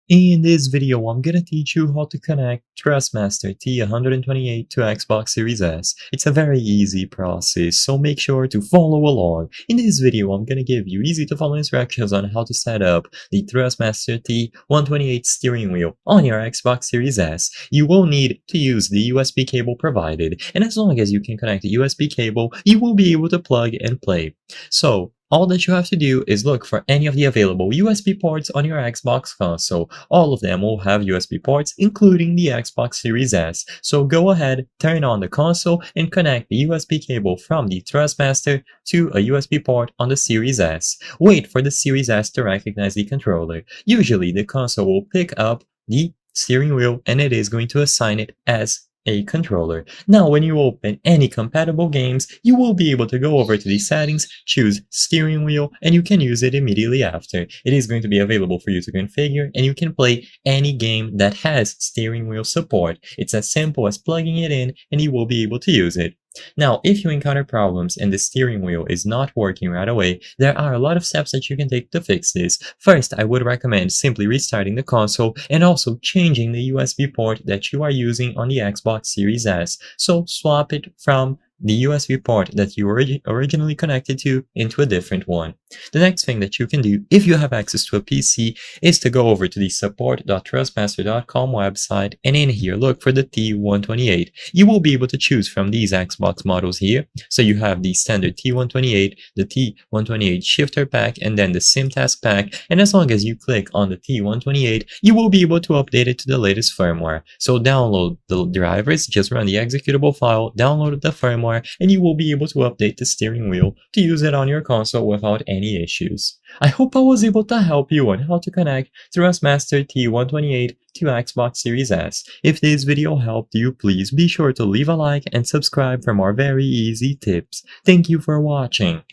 In this video, I'm gonna teach you how to connect Thrustmaster T128 to Xbox Series S. It's a very easy process, so make sure to follow along. In this video, I'm gonna give you easy to follow instructions on how to set up the Thrustmaster T128 steering wheel on your Xbox Series S. You will need to use the USB cable provided, and as long as you can connect the USB cable, you will be able to plug and play. So, all that you have to do is look for any of the available USB ports on your Xbox console. All of them will have USB ports, including the Xbox Series S. So go ahead, turn on the console, and connect the USB cable from the Thrustmaster to a USB port on the Series S. Wait for the Series S to recognize the controller. Usually, the console will pick up the steering wheel and it is going to assign it as a controller. Now, when you open any compatible games, you will be able to go over to the settings, choose steering wheel, and you can use it immediately after. It is going to be available for you to configure, and you can play any game that has steering wheel support. It's as simple as plugging it in, and you will be able to use it. Now, if you encounter problems and the steering wheel is not working right away, there are a lot of steps that you can take to fix this. First, I would recommend simply restarting the console and also changing the USB port that you are using on the Xbox Series S. So swap it from the USB port that you originally connected to into a different one. The next thing that you can do, if you have access to a PC, is to go over to the support.thrustmaster.com website and in here look for the T128. You will be able to choose from these Xbox models here. So you have the standard T128, the T128 shifter pack, and then the SimTask pack. And as long as you click on the T128, you will be able to update it to the latest firmware. So download the drivers, just run the executable file, download the firmware, and you will be able to update the steering wheel to use it on your console without any issues. I hope I was able to help you on how to connect Thrustmaster T128 to Xbox Series S. If this video helped you, please be sure to leave a like and subscribe for more very easy tips. Thank you for watching.